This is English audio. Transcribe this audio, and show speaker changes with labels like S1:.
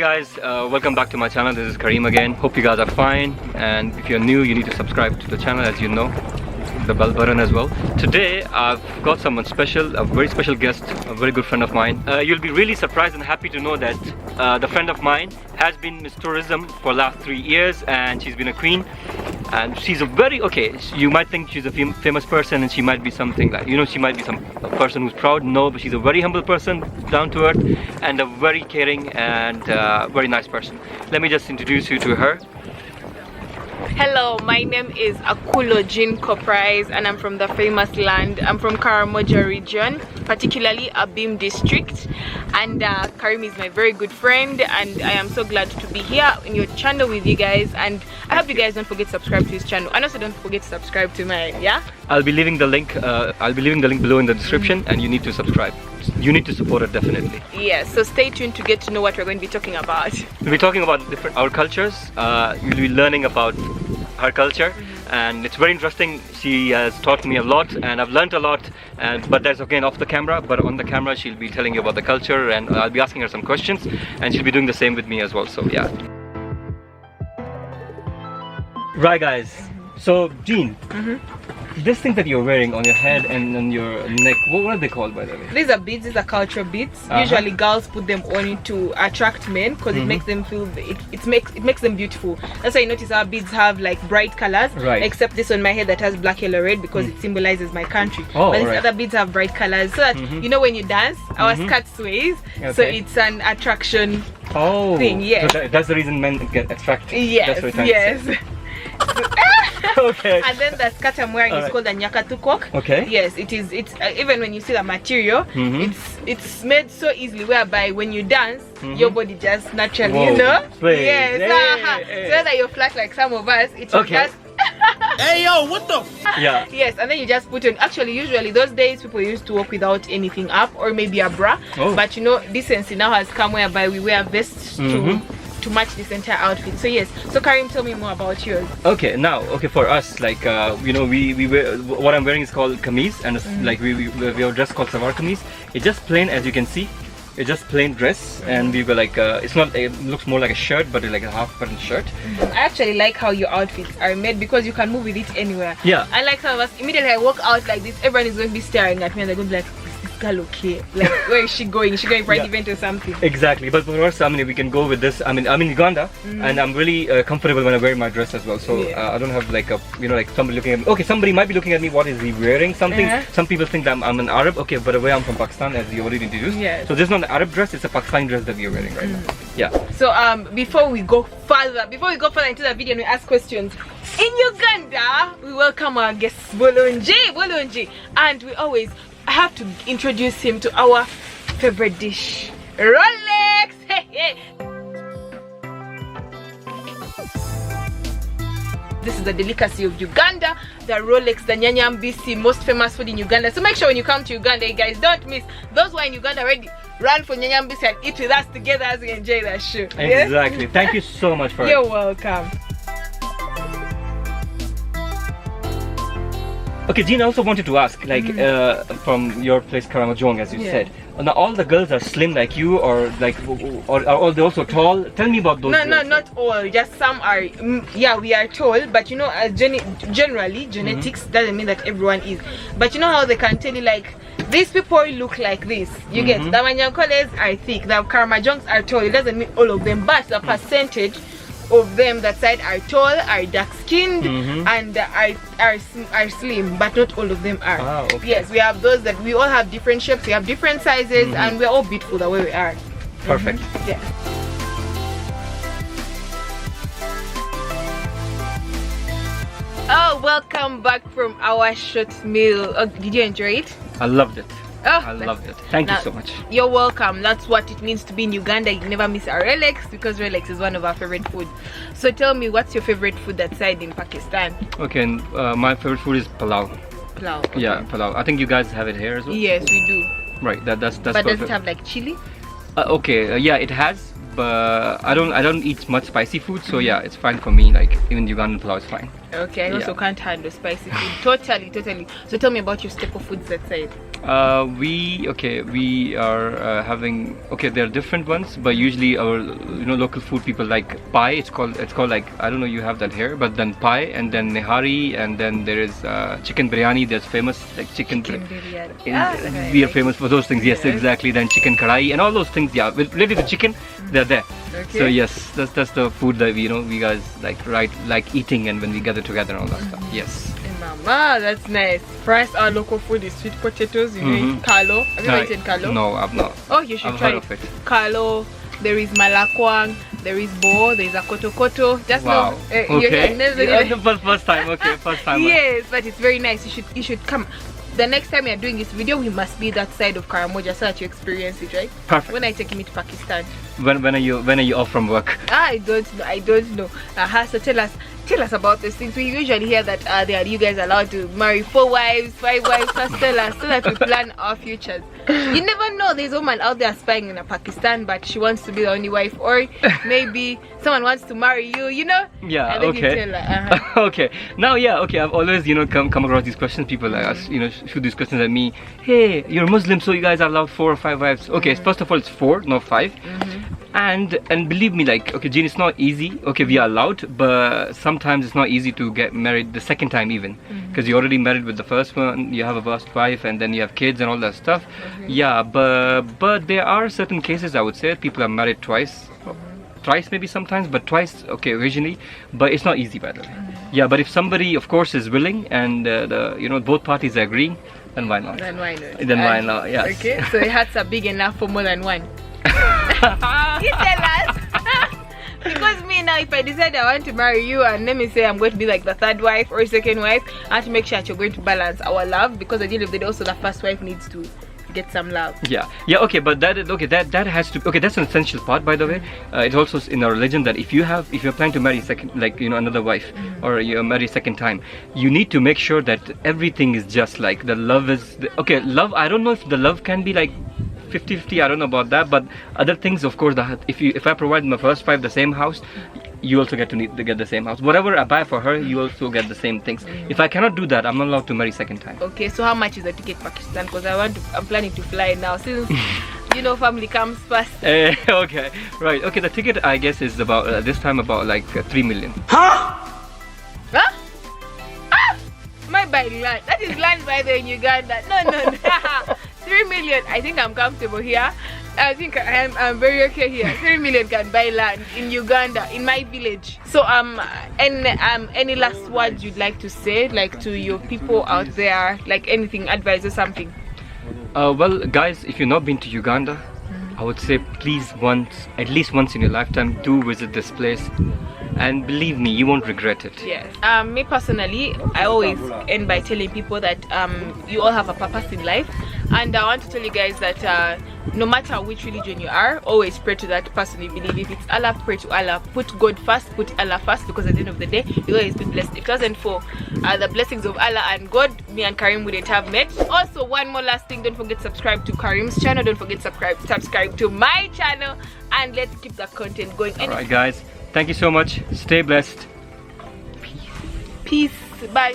S1: Hey guys, welcome back to my channel. This is Kareem again. Hope you guys are fine, and if you're new you need to subscribe to the channel, as you know, the bell button as well. Today I've got someone special, a very special guest, a very good friend of mine. You'll be really surprised and happy to know that the friend of mine has been Miss Tourism for last 3 years, and she's been a queen. And she's a very, you might think she's a famous person and she might be something like, she might be a person who's proud. No, but she's a very humble person, down to earth, and a very caring and very nice person. Let me just introduce you to her.
S2: Hello, my name is Akulo Jean COPRISE, and I'm from the famous land. I'm from Karamoja region, particularly Abim district, and Karim is my very good friend, and I am so glad to be here in your channel with you guys. And I hope you guys don't forget to subscribe to his channel, and also don't forget to subscribe to mine. Yeah,
S1: I'll be leaving the link below in the description, and you need to subscribe. You need to support it, definitely.
S2: Yeah, so stay tuned to get to know what we're going to be talking about.
S1: We'll be talking about our cultures. You'll be learning about her culture, and it's very interesting. She has taught me a lot, and I've learned a lot. But that's again off the camera. But on the camera, she'll be telling you about the culture, and I'll be asking her some questions, and she'll be doing the same with me as well. So yeah. Right, guys. So Jean. This thing that you're wearing on your head and on your neck, what are they called, by the way?
S2: These are beads. These are cultural beads. Usually girls put them on to attract men because it makes them feel, it makes them beautiful. That's why you notice our beads have like bright colors,
S1: right? Except
S2: this on my head that has black, yellow, red, because it symbolizes my country.
S1: Oh,
S2: but these other beads have bright colors, so that when you dance, our skirt sways, so it's an attraction thing. Yes,
S1: so that's the reason men get attracted.
S2: Yes, yes.
S1: Okay.
S2: And then the skirt I'm wearing is called a nyakatukok.
S1: Okay.
S2: Yes, it is. It's even when you see the material, it's made so easily whereby when you dance, your body just naturally, yes. So whether you're flat like some of us, it's just.
S3: Hey yo, what the?
S2: Yeah. Yes, and then you just put on. Actually, usually those days people used to walk without anything up, or maybe a bra. But decency now has come whereby we wear vests to match this entire outfit. So yes, so Karim, tell me more about yours.
S1: Okay, for us, like we wear, what I'm wearing is called kameez, and it's like we have dress called salwar kameez. It's just plain, as you can see. It's just plain dress, and we were like it's not, it looks more like a shirt, but it's like a half-button shirt.
S2: I actually like how your outfits are made, because you can move with it anywhere.
S1: Yeah,
S2: I like some of us, immediately I walk out like this, everyone is going to be staring at me and they're going to be like, girl, okay, like where is she going? Is she going for an event or something?
S1: Exactly. But for us, I mean, we can go with this. I mean, I'm in Uganda, and I'm really comfortable when I wear my dress as well. So I don't have like a, like somebody looking at me. Okay, somebody might be looking at me. What is he wearing? Something. Some people think that I'm an Arab. Okay, but the way I'm from Pakistan, as you already introduced.
S2: Yeah.
S1: So this is not an Arab dress. It's a Pakistani dress that we're wearing right now. Yeah.
S2: So before we go further into the video and we ask questions, in Uganda we welcome our guest Bolonji, and we always have to introduce him to our favorite dish, Rolex. This is the delicacy of Uganda, the Rolex, the nyanyambisi, most famous food in Uganda. So make sure when you come to Uganda, you guys don't miss. Those who are in Uganda already, run for nyanyambisi and eat with us together as we enjoy the show.
S1: Exactly. Thank you so much for
S2: You're welcome.
S1: Okay, Jean, I also wanted to ask, like, from your place, Karamojong, as you said, now all the girls are slim like you, or like, or are they also tall? Tell me about those.
S2: No, not all. Just some are. We are tall, but generally genetics doesn't mean that everyone is. But you know how they can tell you, like, these people look like this. You get the Manyankoles are thick, the Karamojongs are tall. It doesn't mean all of them, but the percentage of them that side are tall, are dark skinned, and are slim, but not all of them are. Yes, we have those that we all have different shapes, we have different sizes, and we're all beautiful the way we are.
S1: Perfect.
S2: Yeah. Oh, welcome back from our short meal. Did you enjoy it?
S1: I loved it.
S2: Oh,
S1: I loved it. Thank you so much.
S2: You're welcome. That's what it means to be in Uganda. You never miss a Rolex, because Rolex is one of our favorite food. So tell me, what's your favorite food that side in Pakistan?
S1: Okay, my favorite food is palau.
S2: Palau. Okay.
S1: Yeah, palau. I think you guys have it here as well.
S2: Yes, we do.
S1: Right. That's.
S2: But
S1: perfect.
S2: does it have like chili?
S1: Okay. Yeah, it has. But I don't eat much spicy food, so yeah, it's fine for me. Like even Ugandan palau is fine.
S2: Okay, I also can't handle spicy food. Totally. So tell me about your staple foods that side.
S1: We are having, there are different ones, but usually our local food people like pie. It's called like, I don't know, you have that here, but then pie, and then nehari, and then there is chicken biryani. That's famous, like chicken biryani. We are famous for those things. Yes, exactly. Then chicken kadai and all those things. Yeah, related to chicken, they're there.
S2: Okay.
S1: So yes, that's the food that we guys like eating, and when we gather together and all that stuff. Yes.
S2: Mama, that's nice. For us, our local food is sweet potatoes. You know, kalo. Have you ever eaten kalo?
S1: No, I've not.
S2: Oh, you should try it. Kalo. There is malakwang. There is bo. There is a koto. Just
S1: wow.
S2: The
S1: first time. Okay, first time.
S2: Yes, but it's very nice. You should come. The next time we are doing this video, we must be that side of Karamoja so that you experience it, right?
S1: Perfect.
S2: When I take me to Pakistan.
S1: When are you off from work?
S2: I don't know. So tell us about these things. We usually hear that you guys are allowed to marry 4 wives, 5 wives. First tell us so that we plan our futures. You never know, there's a woman out there spying in Pakistan, but she wants to be the only wife, or maybe someone wants to marry you,
S1: Yeah,
S2: and then
S1: okay.
S2: you tell her,
S1: Okay. Now, I've always, come across these questions. People like us, shoot these questions at me. Hey, you're Muslim, so you guys are allowed 4 or 5 wives. Okay, first of all, it's 4, not 5. And believe me, like, okay, Jean, it's not easy. Okay, we are allowed, but sometimes it's not easy to get married the second time even, because you're already married with the first one. You have a first wife, and then you have kids and all that stuff. Yeah, but there are certain cases, I would say, people are married twice, thrice maybe sometimes, but twice, okay, occasionally. But it's not easy, by the way. Yeah, but if somebody, of course, is willing, and both parties are agreeing, then why not?
S2: Then why not?
S1: Then why not? Yes.
S2: Okay, so your hearts are big enough for more than one. You tell us. Because me now, if I decide I want to marry you, and let me say I'm going to be like the 3rd wife or 2nd wife, I have to make sure that you're going to balance our love, because at the end of the day, also the first wife needs to get some love. Yeah,
S1: okay, but that has to, that's an essential part, by the way. It's also in our religion that if you're planning to marry second, another wife, or you're married second time, you need to make sure that everything is just like the love is love. I don't know if the love can be like 50-50, I don't know about that, but other things, of course, if I provide my first wife the same house, you also get to get the same house. Whatever I buy for her, you also get the same things. If I cannot do that, I'm not allowed to marry second time. Okay,
S2: so how much is the ticket Pakistan? Because I'm planning to fly now, since family comes first.
S1: Okay, right. Okay, the ticket, I guess, is about this time about like 3 million. Huh?
S2: My buy land. That is land by the in Uganda. No. 3 million. I think I'm comfortable here. I think I'm very okay here. 3 million can buy land in Uganda, in my village. So any last words you'd like to say, like, to your people out there, like anything, advice or something?
S1: Well, guys, if you've not been to Uganda, I would say please at least once in your lifetime, do visit this place. And believe me, you won't regret it.
S2: Yes. Me personally, I always end by telling people that you all have a purpose in life, and I want to tell you guys that no matter which religion you are, always pray to that person you believe. If it's Allah, pray to Allah. Put God first, put Allah first, because at the end of the day, you always be blessed. If it wasn't for the blessings of Allah and God, me and Karim wouldn't have met. Also, one more last thing, don't forget to subscribe to Karim's channel. Don't forget to subscribe to my channel, and let's keep the content going.
S1: Alright, guys. Thank you so much. Stay blessed.
S2: Peace. Bye.